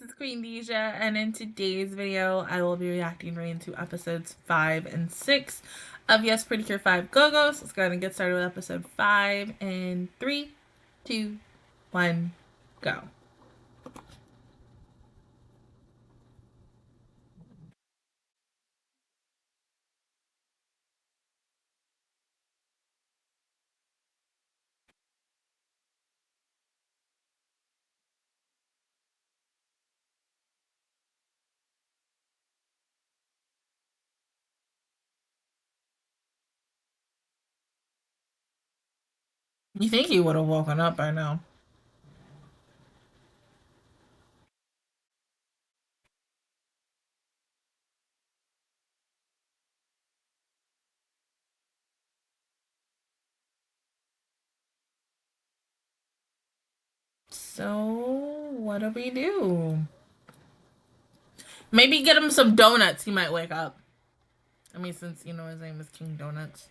it's Queendija, and in today's video, I will be reacting right into episodes 5 and 6 of Yes, PreCure 5 GoGo. So let's go ahead and get started with episode 5 in 3, 2, 1, go. You think he would have woken up by now? So, what do we do? Maybe get him some donuts. He might wake up. I mean, since, you know, his name is King Donuts.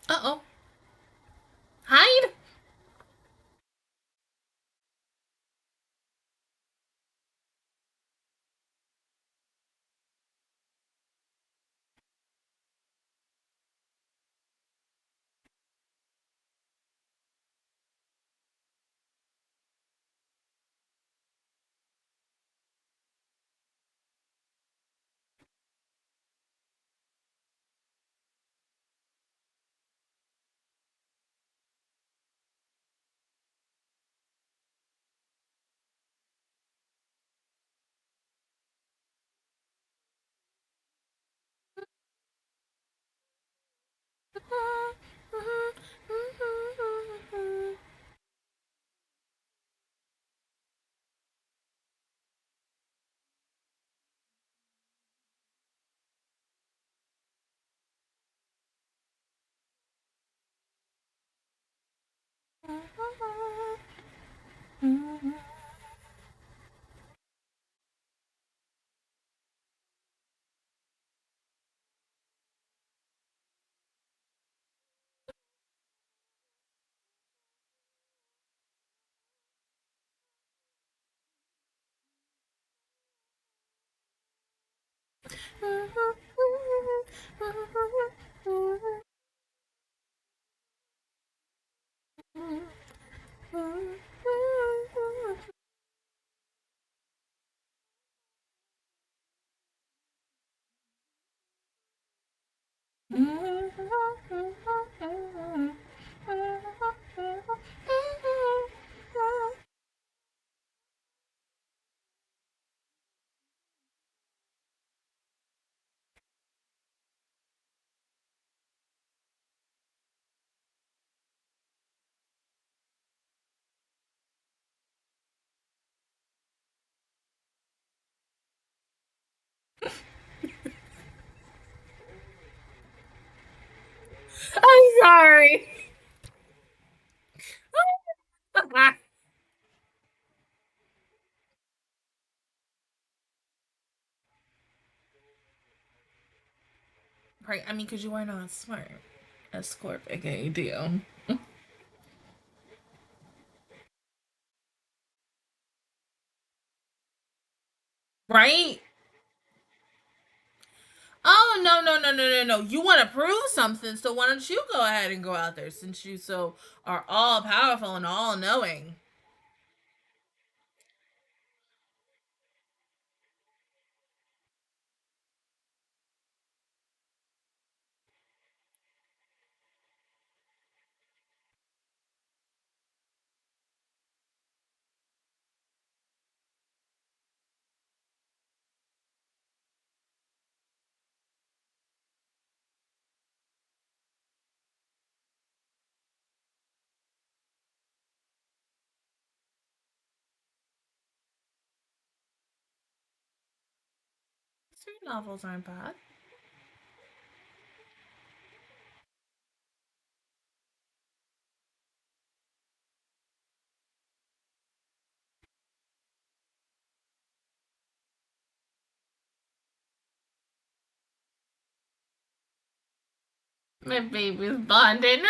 Uh-oh. Hide? I'm sorry. Right, I mean, because you are not smart. A Scorp, aka Dio. Right? Oh, no, no, no, no, no, no. You want to prove something, so why don't you go ahead and go out there since you so are all powerful and all knowing? Street novels aren't bad. My baby's bonding.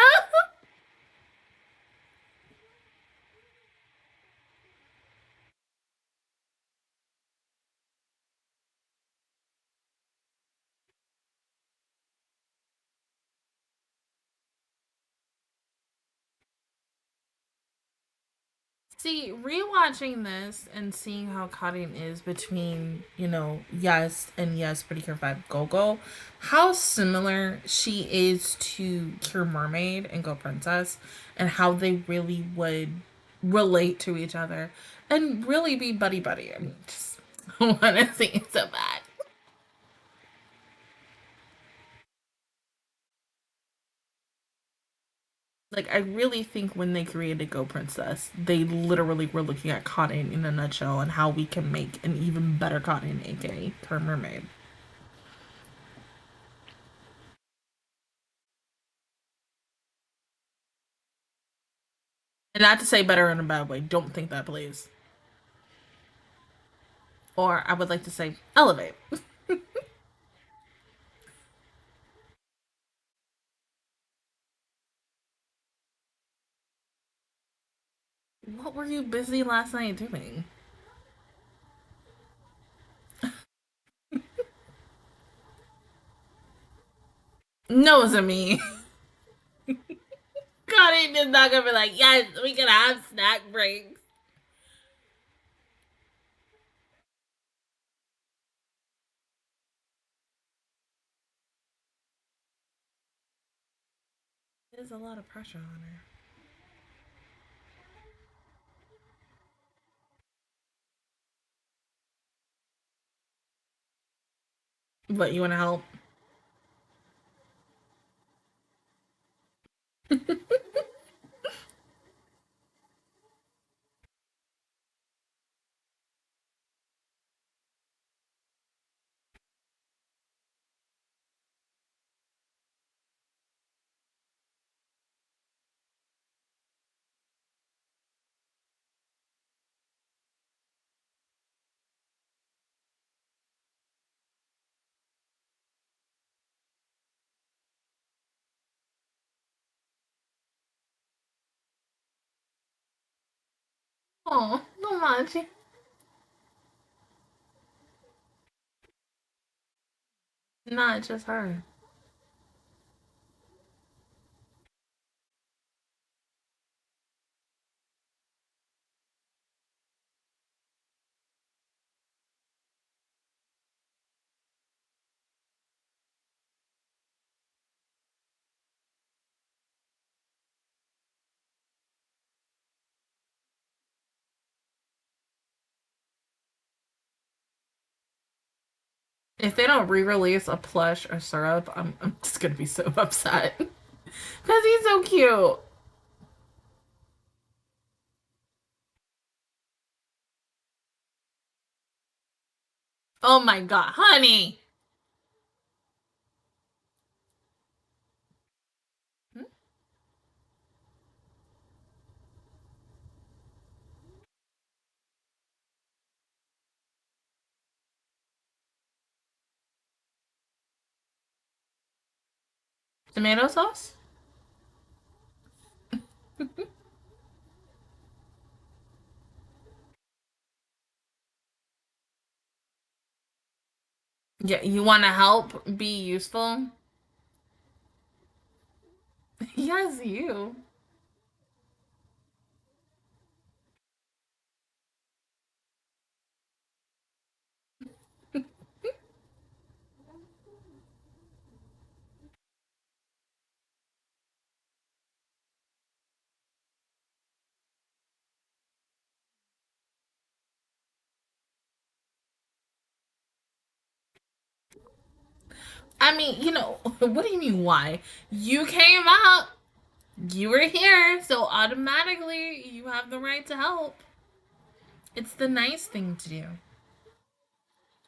See, rewatching this and seeing how Karin is between, Yes and Yes Pretty Cure 5 GoGo, how similar she is to Cure Mermaid and Go Princess, and how they really would relate to each other and really be buddy buddy. I mean, just want to see it so bad. Like, I really think when they created Go Princess, they literally were looking at Karin in a nutshell and how we can make an even better Karin, aka Her Mermaid. And not to say better in a bad way. Don't think that, please. Or I would like to say elevate. What were you busy last night doing? Knows of me. Karin is not gonna be like, yes, we can have snack breaks. There's a lot of pressure on her. But you want to help? Oh, no Machi. Not just her. If they don't re-release a plush or syrup, I'm just gonna be so upset. Because he's so cute. Oh my god, honey. Hmm? Tomato sauce? Yeah, you want to help be useful? Yes, you. I mean, what do you mean why? You came up, you were here, so automatically you have the right to help. It's the nice thing to do.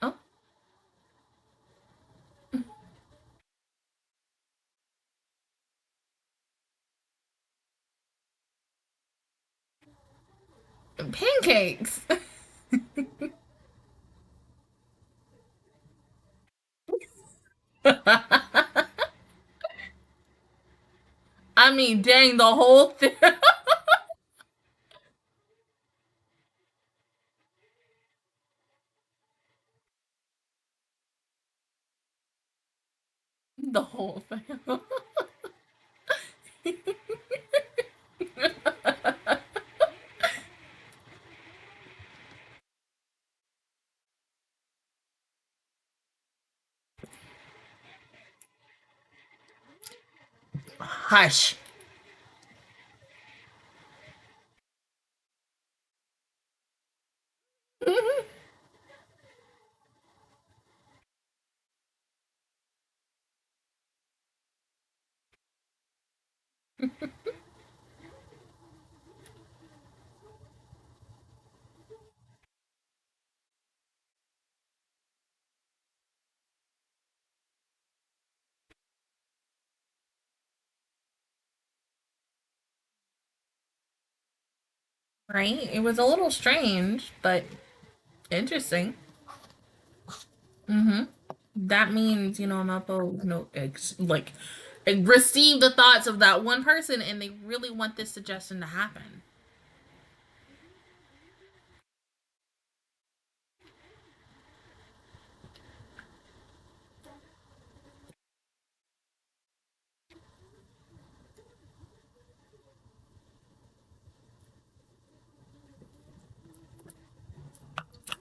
Oh, Pancakes. I mean, dang, the whole thing. The whole thing. Hush. Right? It was a little strange, but interesting. Mm-hmm. That means, Mapo, receive the thoughts of that one person and they really want this suggestion to happen.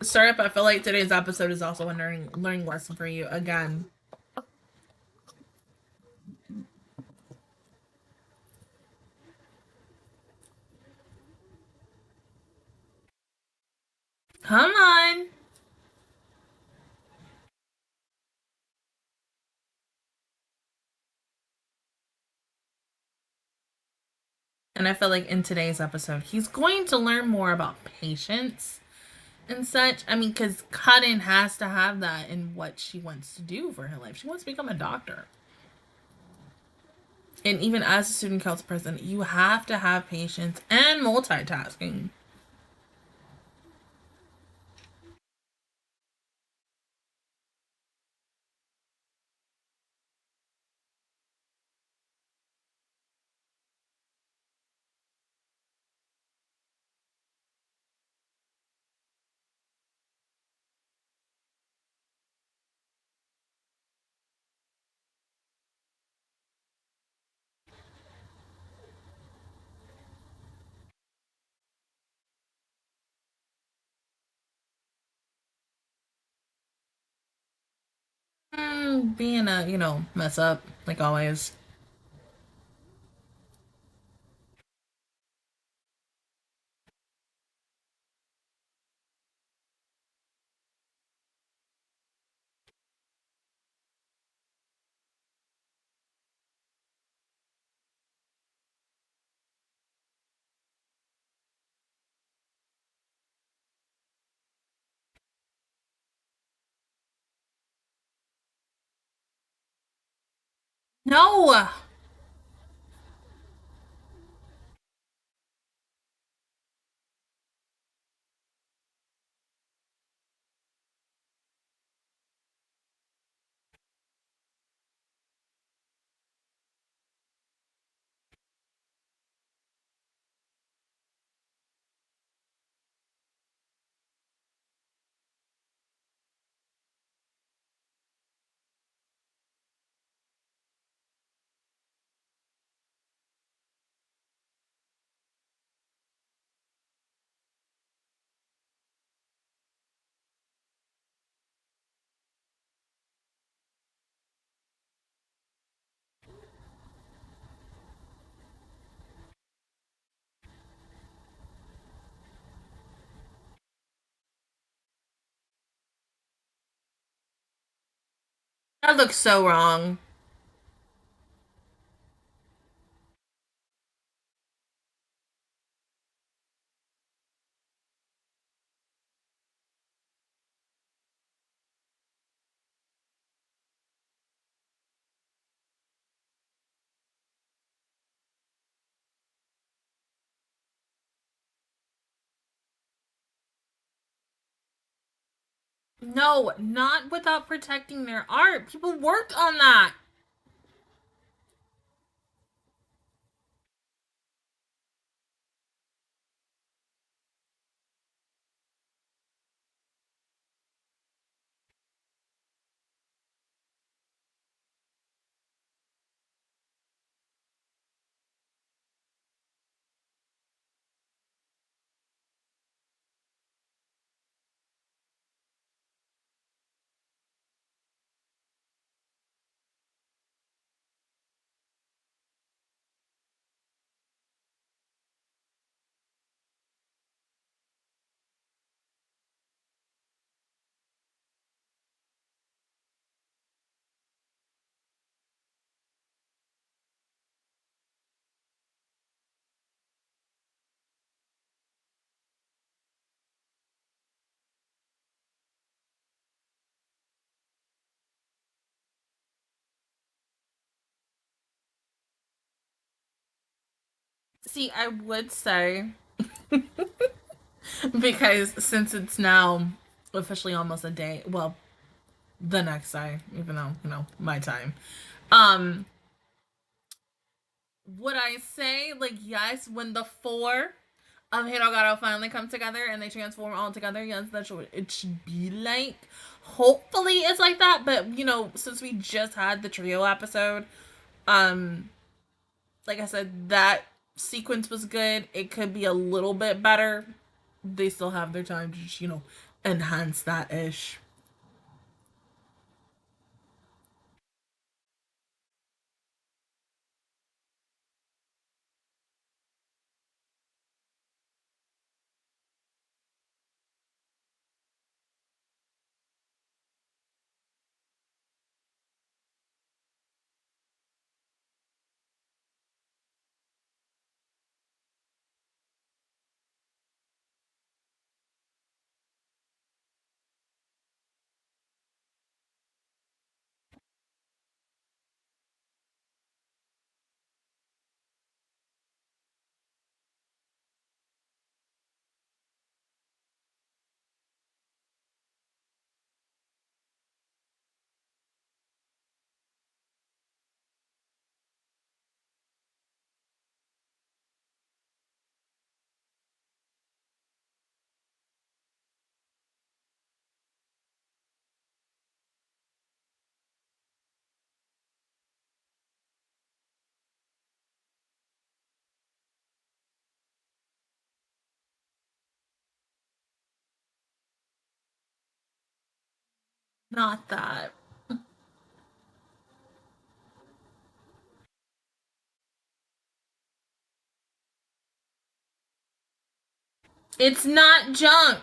Syrup, I feel like today's episode is also a learning lesson for you again. Come on. And I feel like in today's episode, he's going to learn more about patience and such. I mean, because Cotton has to have that in what she wants to do for her life. She wants to become a doctor. And even as a student council president, you have to have patience and multitasking. Being a, mess up, like always. No! That looks so wrong. No, not without protecting their art. People worked on that. See, I would say because since it's now officially almost a day, well, the next day, even though, my time. Um, would I say like yes when the four of Hirogaro finally come together and they transform all together? Yes, that's what it should be like. Hopefully it's like that, but since we just had the trio episode, um, like I said, that sequence was good. It could be a little bit better. They still have their time to just, enhance that ish. Not that. It's not junk.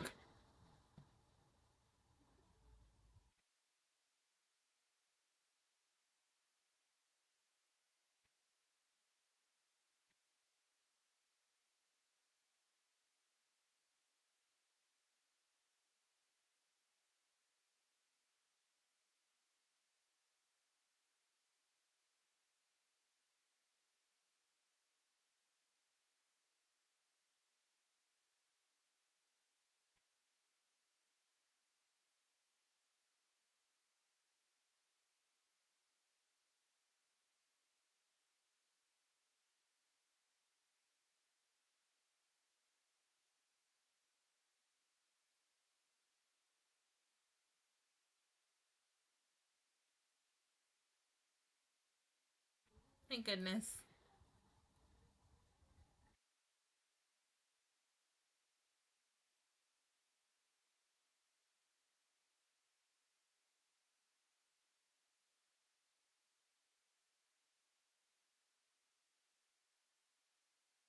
Thank goodness.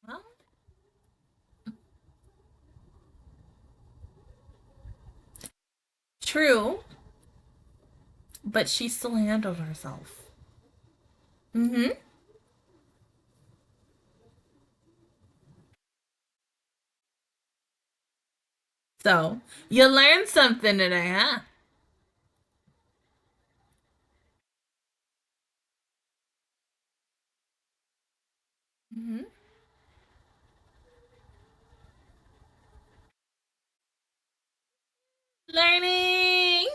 Well, true, but she still handled herself. Mm-hmm. So you learned something today, huh? Mm-hmm. Learning.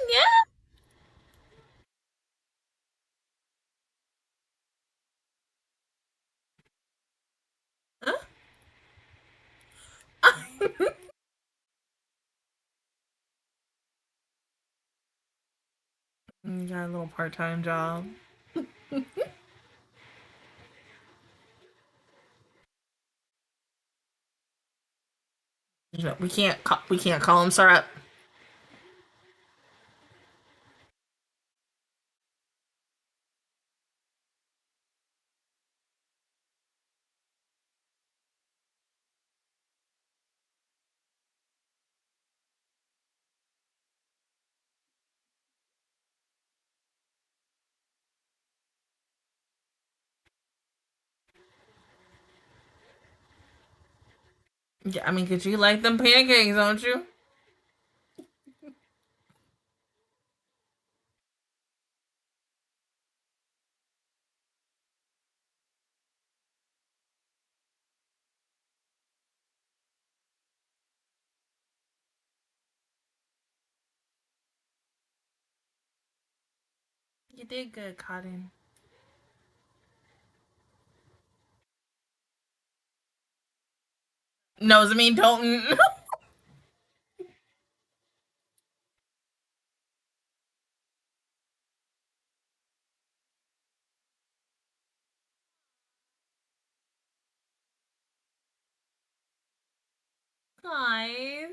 You got a little part-time job. We can't call him syrup. Yeah, I mean, 'cause you like them pancakes, don't you? You did good, Cotton. Knows I mean don't. Guys.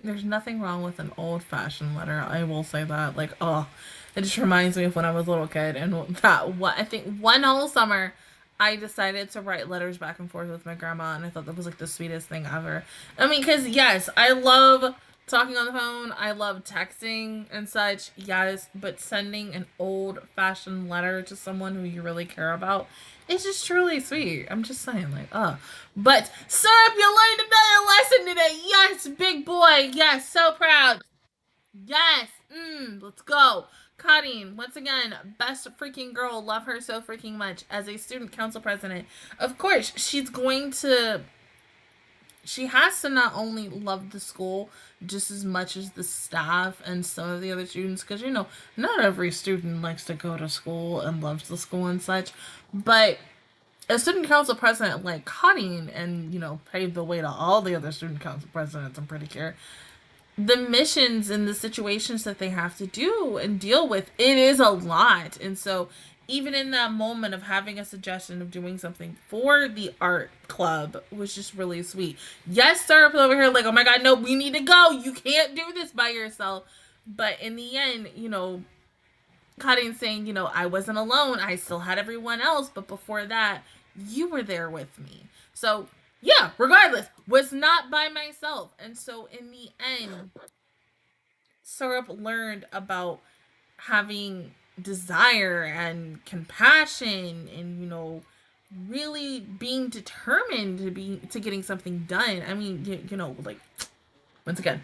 There's nothing wrong with an old fashioned letter. I will say that. Like, oh, it just reminds me of when I was a little kid and that what I think one whole summer I decided to write letters back and forth with my grandma, and I thought that was like the sweetest thing ever. I mean, because yes, I love talking on the phone, I love texting and such, yes, but sending an old fashioned letter to someone who you really care about, it's just truly sweet. I'm just saying, like, but syrup, you learned another lesson today. Yes, big boy. Yes, so proud. Yes. Let's go. Kadeen, once again, best freaking girl. Love her so freaking much. As a student council president, of course, she's going to. She has to not only love the school just as much as the staff and some of the other students, because not every student likes to go to school and loves the school and such, but a student council president like Cutting and paved the way to all the other student council presidents, I'm pretty sure, the missions and the situations that they have to do and deal with, it is a lot. And so even in that moment of having a suggestion of doing something for the art club was just really sweet. Yes, Syrup over here like, oh my god, no, we need to go, you can't do this by yourself. But in the end, Cutting saying, I wasn't alone. I still had everyone else. But before that, you were there with me. So, yeah, regardless, was not by myself. And so, in the end, Syrup learned about having desire and compassion and, really being determined to getting something done. I mean, like, once again,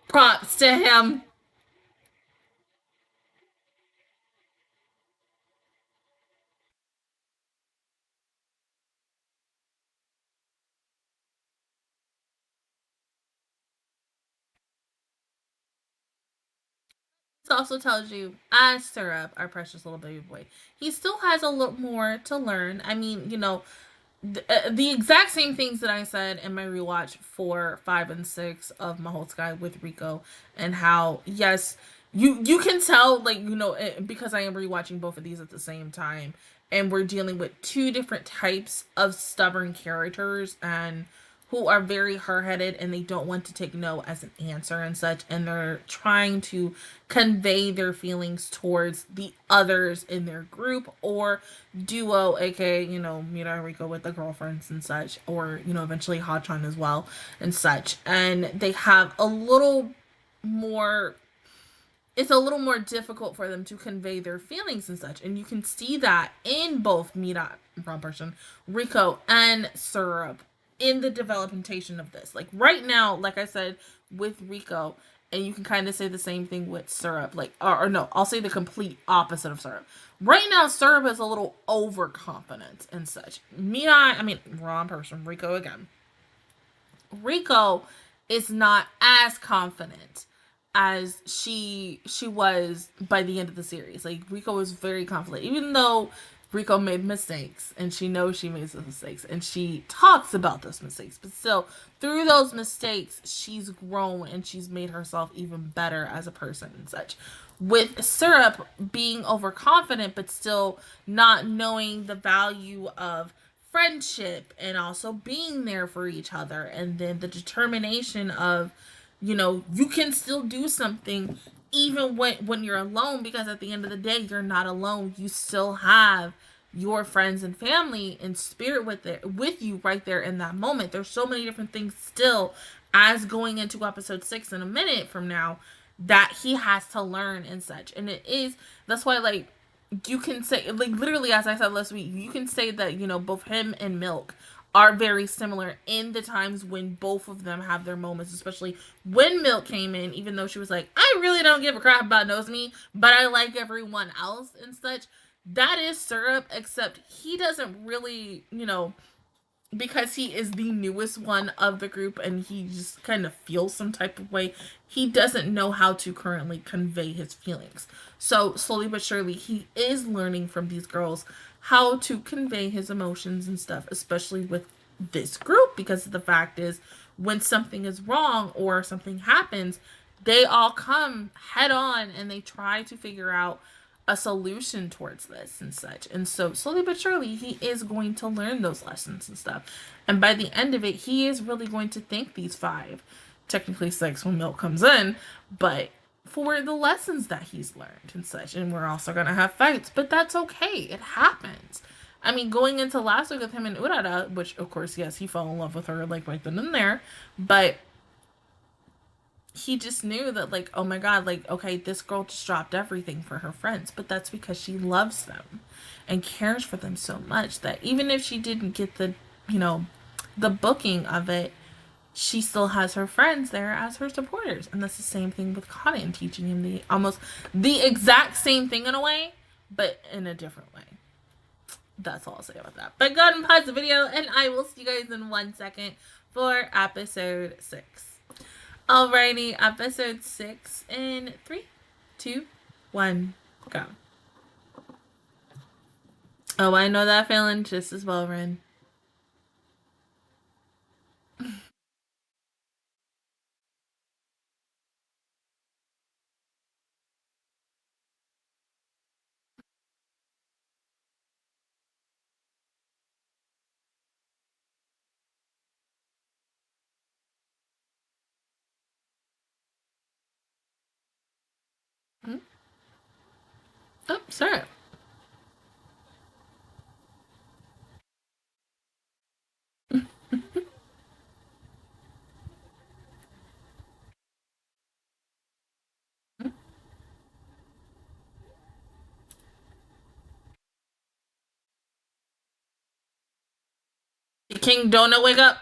props to him. This also tells you, as Syrup, our precious little baby boy, he still has a lot more to learn. I mean, the exact same things that I said in my rewatch for 5 and 6 of Maholsky with Rico, and how yes, you can tell like because I am rewatching both of these at the same time, and we're dealing with two different types of stubborn characters and who are very hard-headed and they don't want to take no as an answer and such, and they're trying to convey their feelings towards the others in their group or duo, aka Mira and Rico with the girlfriends and such, or eventually Hachan as well and such, and they have a little more, it's a little more difficult for them to convey their feelings and such. And you can see that in both Mira, wrong person, Rico, and Syrup in the developmentation of this. Like right now, like I said, with Rico, and you can kind of say the same thing with Syrup. Like, or no, I'll say the complete opposite of Syrup. Right now, Syrup is a little overconfident and such. Mira, I mean, wrong person, Rico again. Rico is not as confident as she was by the end of the series. Like Rico was very confident, even though Rico made mistakes and she knows she made those mistakes and she talks about those mistakes, but still through those mistakes she's grown and she's made herself even better as a person and such. With Syrup being overconfident but still not knowing the value of friendship and also being there for each other, and then the determination of, you know, you can still do something even when you're alone, because at the end of the day you're not alone. You still have your friends and family in spirit with you right there in that moment. There's so many different things still, as going into episode 6 in a minute from now, that he has to learn and such. And it is, that's why, like, you can say, like, literally, as I said last week, you can say that, you know, both him and Milk are very similar in the times when both of them have their moments, especially when Milk came in, even though she was like, I really don't give a crap about Nozomi, but I like everyone else and such. That is Syrup, except he doesn't really, you know, because he is the newest one of the group and he just kind of feels some type of way, he doesn't know how to currently convey his feelings. So slowly but surely he is learning from these girls how to convey his emotions and stuff, especially with this group, because the fact is, when something is wrong or something happens, they all come head on and they try to figure out a solution towards this and such. And so slowly but surely he is going to learn those lessons and stuff. And by the end of it, he is really going to thank these 5, technically 6 when Milk comes in, but for the lessons that he's learned and such. And we're also going to have fights, but that's okay. It happens. I mean, going into last week with him and Urara, which of course, yes, he fell in love with her like right then and there, but he just knew that, like, oh my god, like, okay, this girl just dropped everything for her friends, but that's because she loves them and cares for them so much that even if she didn't get the, you know, the booking of it, she still has her friends there as her supporters. And that's the same thing with Conan, teaching him the almost the exact same thing in a way, but in a different way. That's all I'll say about that. But go ahead and pause the video and I will see you guys in 1 second for episode 6. Alrighty, episode 6 in 3, 2, 1, go. Oh, I know that feeling just as well, Ren. Oh, sorry. King Donut, wake up.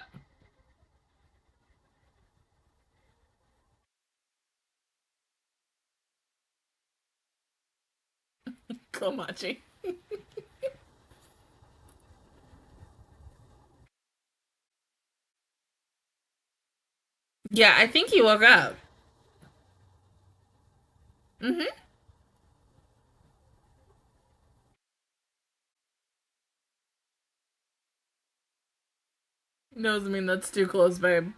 Komachi. Yeah, I think he woke up. Mm-hmm. Knows, I mean, that's too close, babe.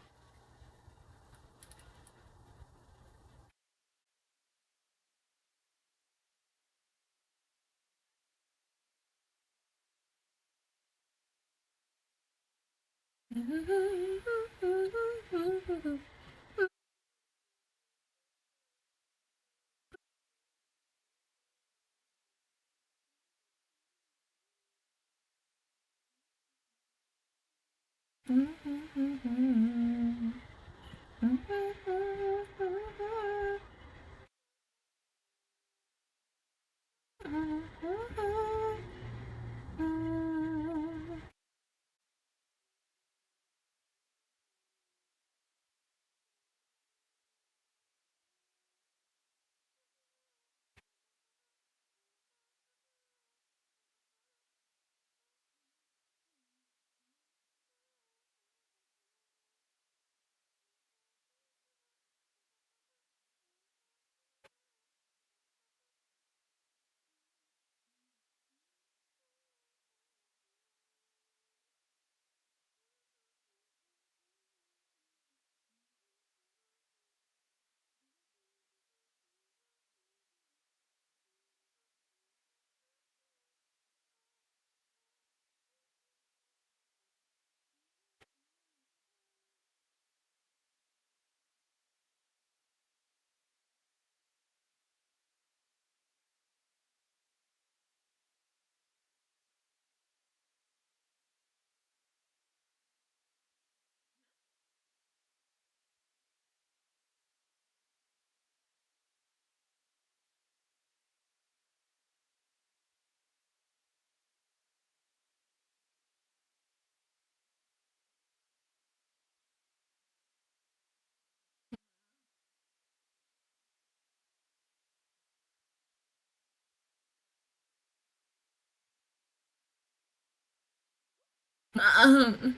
Um,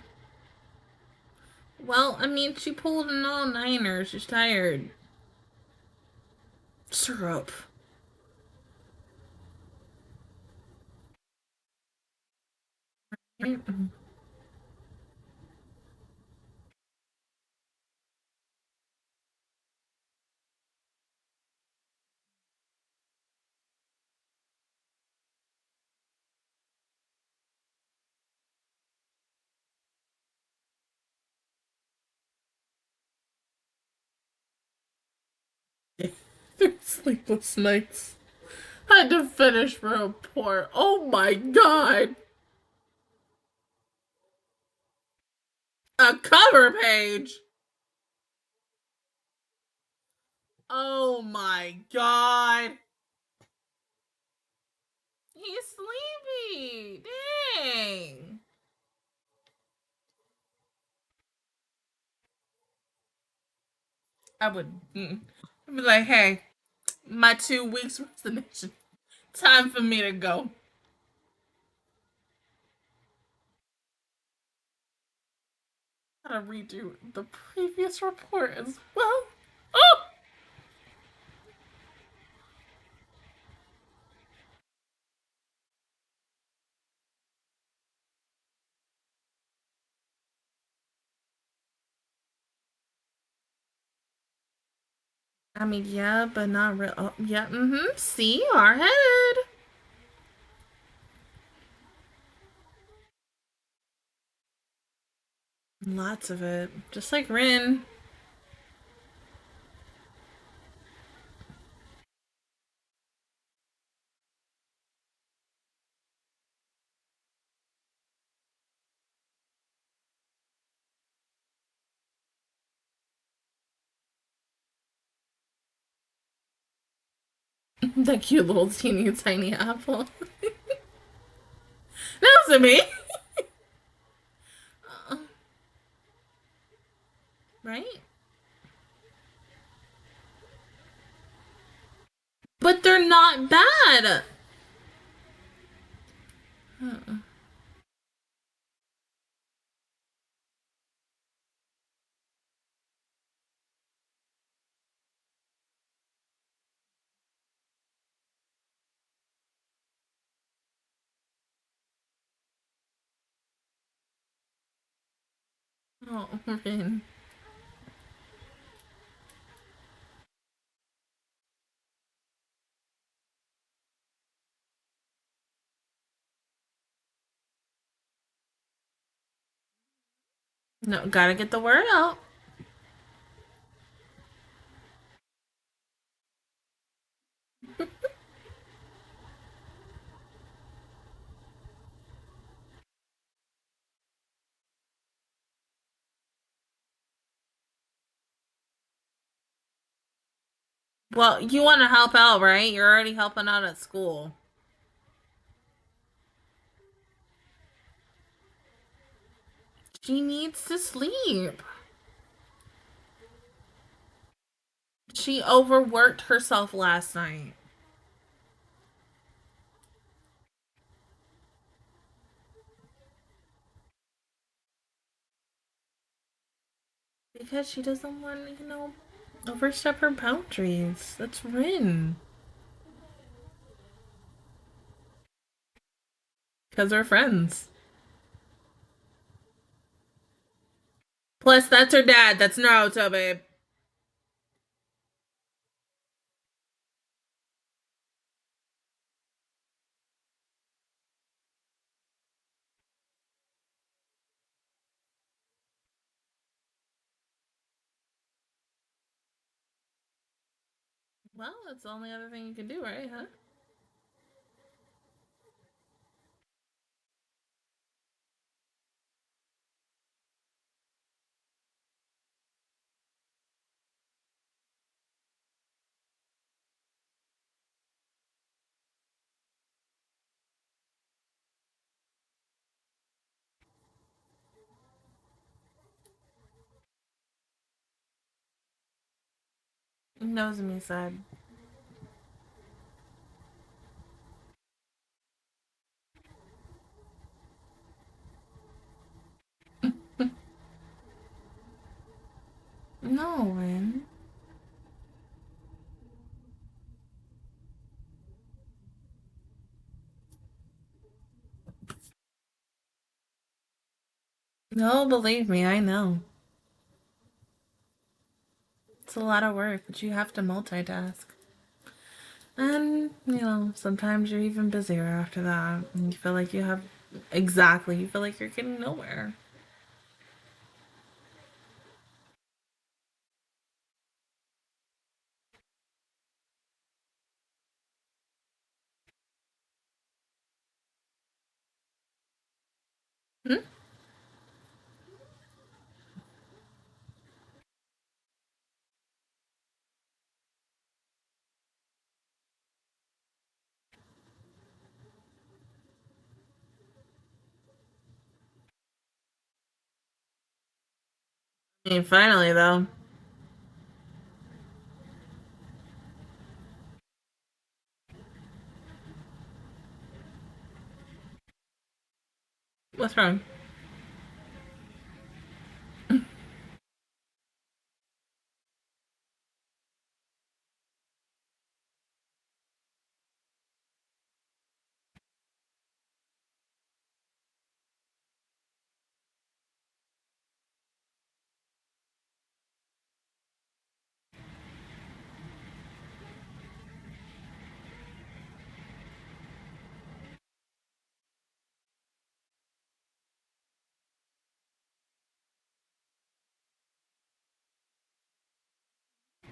well, I mean, she pulled an all-niner. She's tired. Syrup. Sleepless nights. Had to finish report. Oh my god. A cover page. Oh my god. He's sleepy. Dang. I would I'd be like, hey, my 2 weeks resignation. Time for me to go. Gotta redo the previous report as well. Oh! I mean, yeah, but not real. Oh, yeah, See, our head. Lots of it. Just like Rin. That cute little teeny tiny apple. That was me. Uh, right? But they're not bad. Oh, Rin. No, gotta get the word out. Well, you want to help out, right? You're already helping out at school. She needs to sleep. She overworked herself last night because she doesn't want, overstep her boundaries. That's Rin. Because we're friends. Plus, that's her dad. That's Naruto, babe. Well, that's the only other thing you can do, right? Huh? Knows me said. No, Rin. No, believe me, I know. It's a lot of work, but you have to multitask. And, sometimes you're even busier after that. And you feel like you have. Exactly. You feel like you're getting nowhere. Hmm? I mean, finally, though. What's wrong?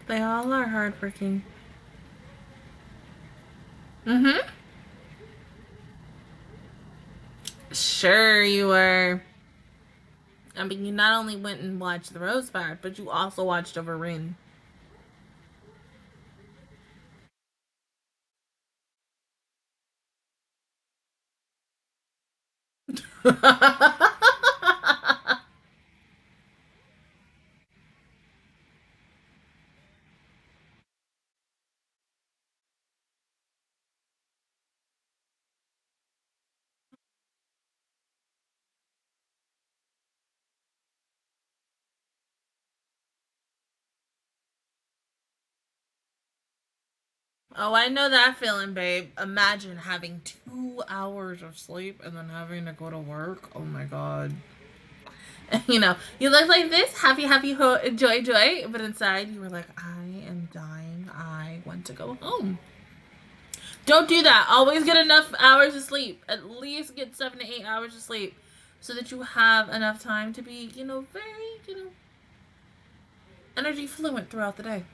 They all are hardworking. Mm-hmm. Sure, you were. I mean, you not only went and watched the Rosebud, but you also watched over Rin. Oh, I know that feeling, babe. Imagine having 2 hours of sleep and then having to go to work. Oh my god. You look like this, happy, happy, joy, joy, but inside you were like, I am dying. I want to go home. Don't do that. Always get enough hours of sleep. At least get 7 to 8 hours of sleep so that you have enough time to be, very, energy fluent throughout the day.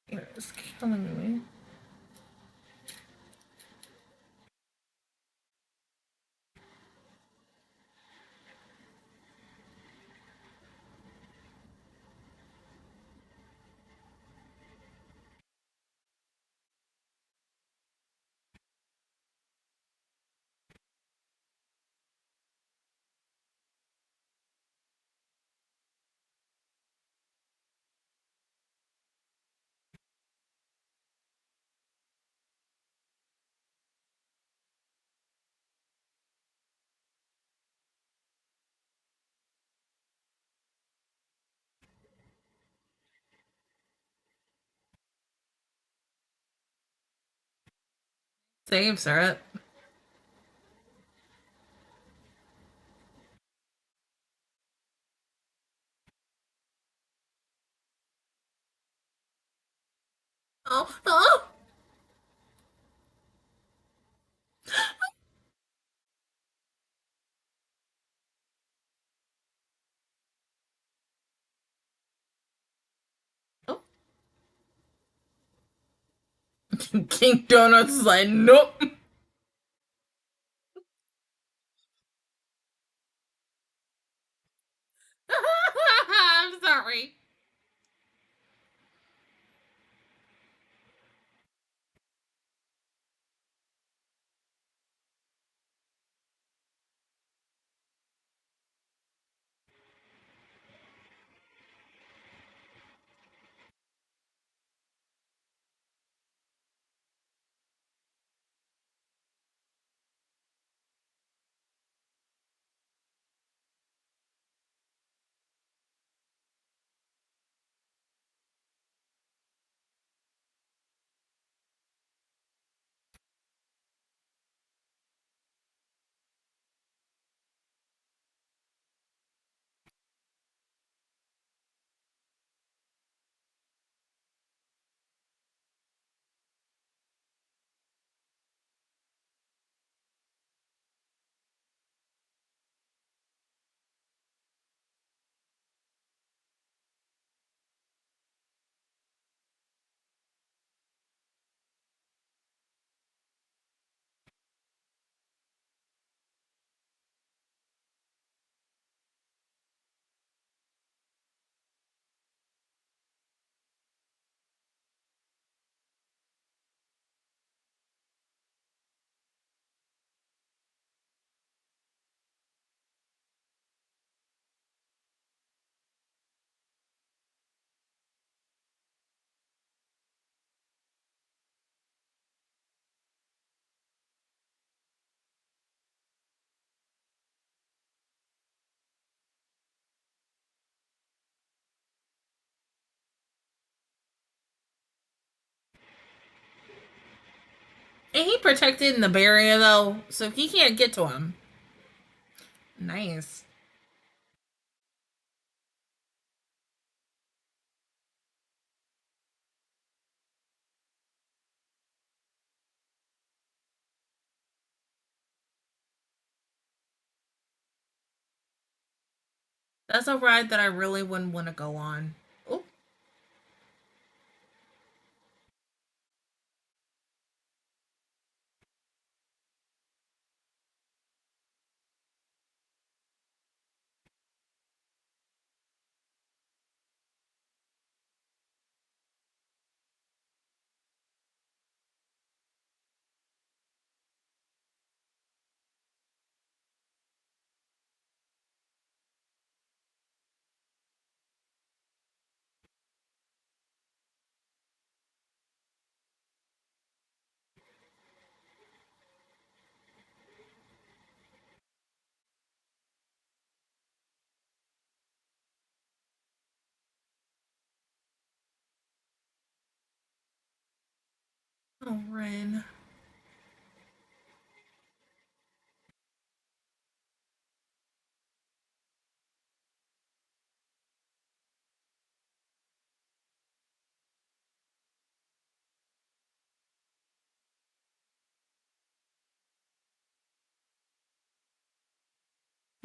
It's killing me. Same syrup. Oh, oh, oh. King Donuts is like, nope. I'm sorry. And he protected in the barrier though, so he can't get to him. Nice. That's a ride that I really wouldn't want to go on. Oh. Oh, Ren.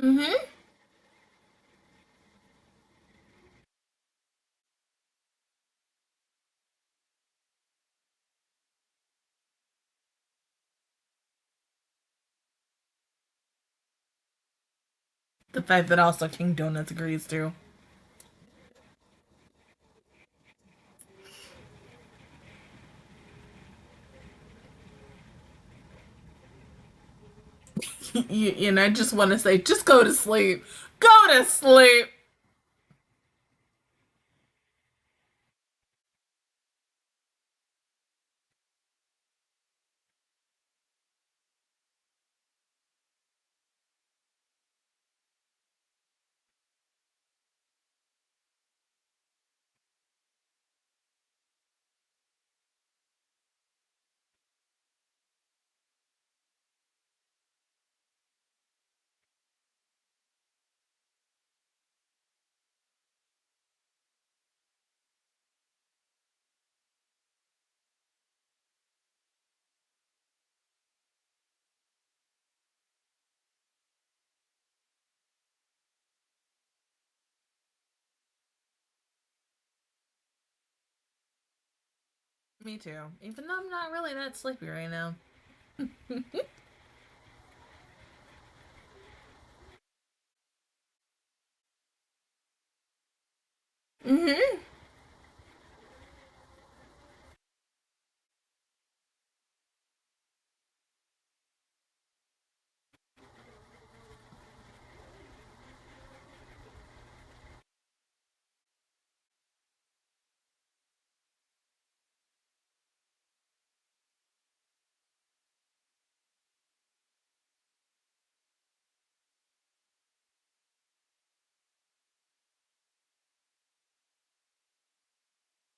Mm-hmm. The fact that also King Donuts agrees to. I just want to say, just go to sleep. Go to sleep. Me too. Even though I'm not really that sleepy right now. Mm-hmm.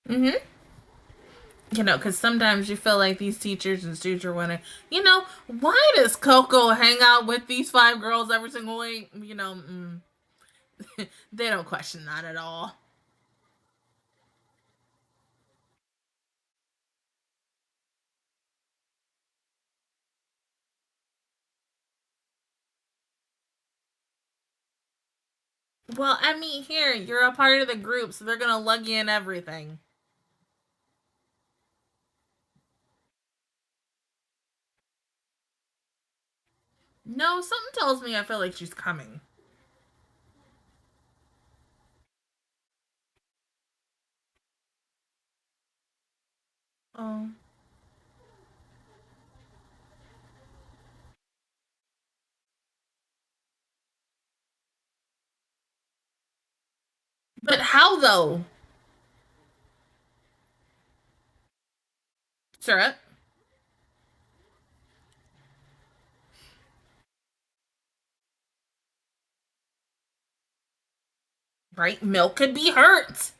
Mm-hmm. Because sometimes you feel like these teachers and students are wondering, why does Coco hang out with these five girls every single week? They don't question that at all. Well, I mean, here, you're a part of the group, so they're going to lug you in everything. No, something tells me I feel like she's coming. Oh. But how, though? Syrup, right? Milk could be hurt.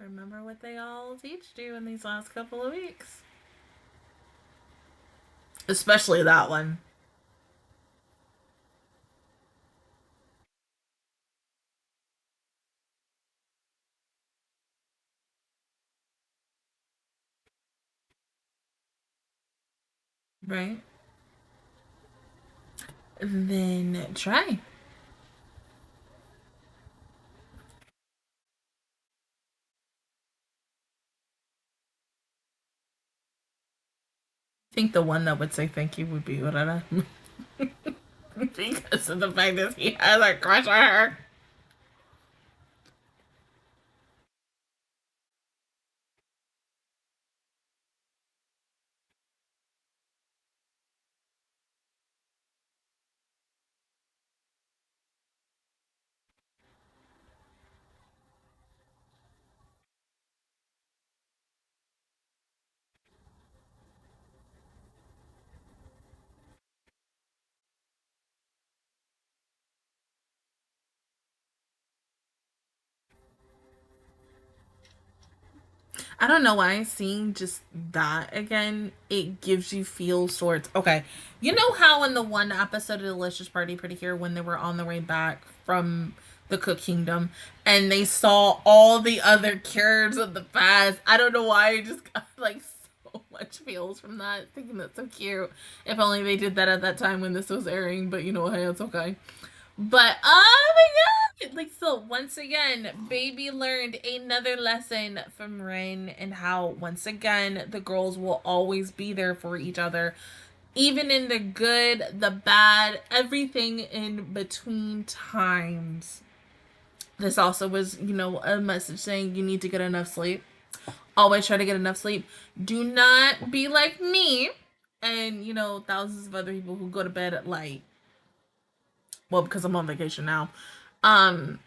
remember what they all teached you in these last couple of weeks. Especially that one. Right? Then try. I think the one that would say thank you would be Urara. Because of the fact that he has a crush on her. I don't know why seeing just that again, it gives you feel sorts. Okay, you know how in the one episode of Delicious Party PreCure when they were on their way back from the Cook Kingdom and they saw all the other cures of the past. I don't know why I just got like so much feels from that, thinking that's so cute. If only they did that at that time when this was airing, but you know, hey, it's okay. But oh my god! Like so once again, baby learned another lesson from Rin and how once again the girls will always be there for each other. Even in the good, the bad, everything in between times. This also was, you know, a message saying you need to get enough sleep. Always try to get enough sleep. Do not be like me and, you know, thousands of other people who go to bed at like, well, because I'm on vacation now. Um,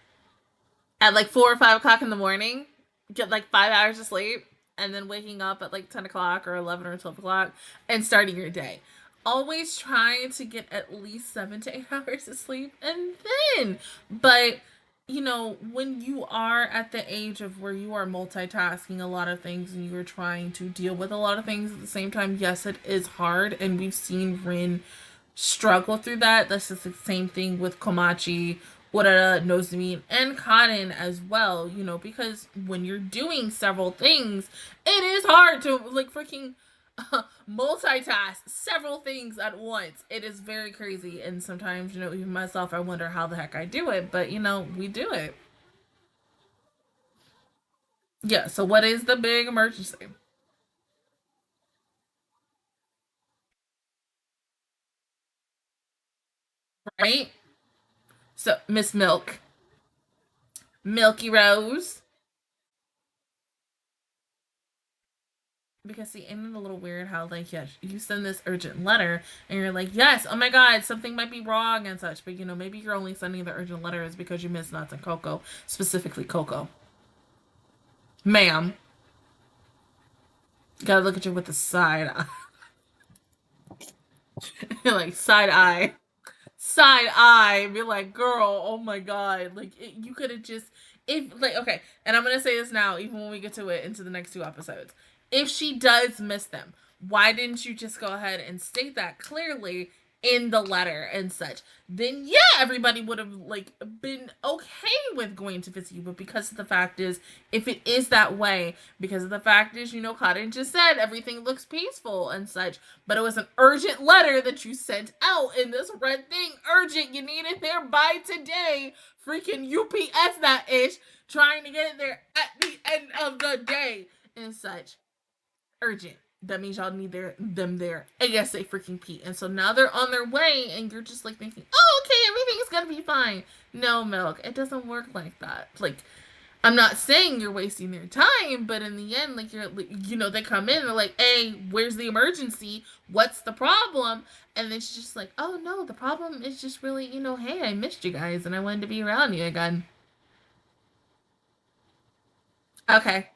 at like 4 or 5 o'clock in the morning, get like 5 hours of sleep, and then waking up at like 10 o'clock or 11 or 12 o'clock and starting your day. Always trying to get at least 7 to 8 hours of sleep, and then, but you know, when you are at the age of where you are multitasking a lot of things and you are trying to deal with a lot of things at the same time, yes, it is hard, and we've seen Rin struggle through that. That's just the same thing with Komachi, Urara, Nozomi, and Cotton as well, you know, because when you're doing several things, it is hard to like freaking multitask several things at once. It is very crazy, and sometimes, you know, even myself, I wonder how the heck I do it, but you know, we do it. Yeah, so what is the big emergency? Right? So, Miss Milk, Milky Rose, because see, ain't it a little weird how like yes, you send this urgent letter and you're like, yes, oh my god, something might be wrong and such, but you know, maybe you're only sending the urgent letter is because you miss nuts and cocoa, specifically cocoa. Ma'am, gotta look at you with the side eye. Like side eye. Side eye, be like, girl, oh my god, like you could have just if like okay, and I'm gonna say this now, even when we get to it into the next 2 episodes. If she does miss them, why didn't you just go ahead and state that clearly in the letter and such? Then yeah, everybody would have like been okay with going to visit you. But because of the fact is, if it is that way, because of the fact is, you know, Cotton just said everything looks peaceful and such, but it was an urgent letter that you sent out in this red thing, urgent, you need it there by today, freaking UPS that ish, trying to get it there at the end of the day and such. Urgent. That means y'all need them there ASA freaking P. And so now they're on their way, and you're just like thinking, oh, okay, everything is gonna be fine. No, Milk, it doesn't work like that. Like, I'm not saying you're wasting their time, but in the end, like you're, you know, they come in, they're like, "Hey, where's the emergency? What's the problem?" And then she's just like, "Oh no, the problem is just really, you know, hey, I missed you guys, and I wanted to be around you again." Okay,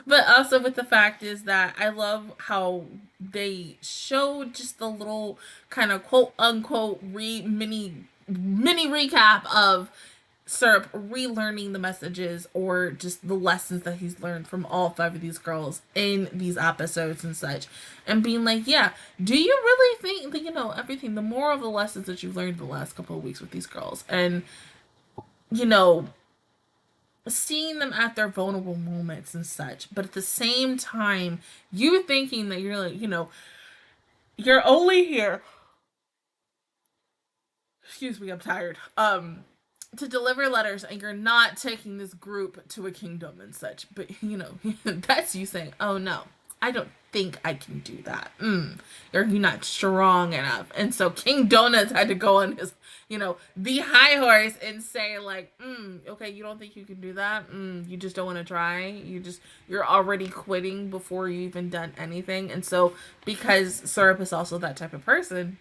but also with the fact is that I love how they showed just the little kind of quote unquote mini recap of Syrup relearning the messages or just the lessons that he's learned from all 5 of these girls in these episodes and such, and being like, yeah, do you really think that, you know, everything, the moral of the lessons that you've learned the last couple of weeks with these girls, and, you know, seeing them at their vulnerable moments and such, but at the same time, you thinking that you're like, you know, you're only here, excuse me, I'm tired, to deliver letters, and you're not taking this group to a kingdom and such. But, you know, that's you saying, oh no, I don't think I can do that. You're not strong enough. And so King Donuts had to go on his, you know, the high horse and say like, okay, you don't think you can do that? You just don't want to try? You're already quitting before you even done anything. And so because Syrup is also that type of person,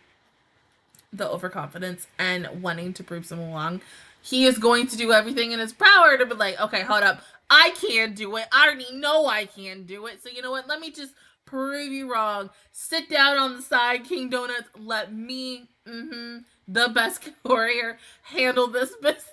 the overconfidence and wanting to prove someone wrong, he is going to do everything in his power to be like, okay, hold up, I can't do it. I already know I can't do it. So you know what? Let me just prove you wrong. Sit down on the side, King Donuts. Let me, the best warrior, handle this business.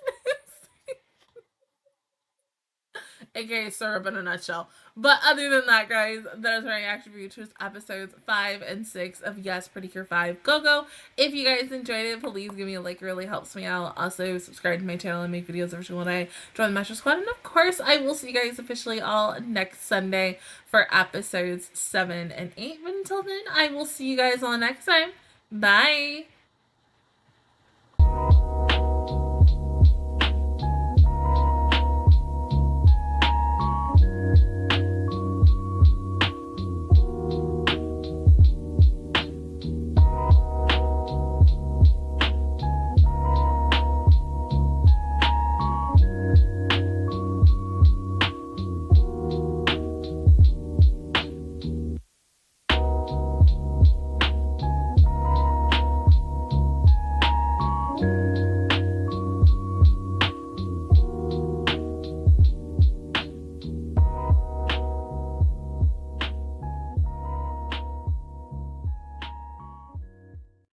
aka Syrup in a nutshell. But other than that, guys, that is my reaction review to episodes 5 and 6 of Yes, PreCure 5 GoGo. If you guys enjoyed it, please give me a like. It really helps me out. Also, subscribe to my channel and make videos every single day. Join the Master Squad. And of course, I will see you guys officially all next Sunday for episodes 7 and 8. But until then, I will see you guys all next time. Bye!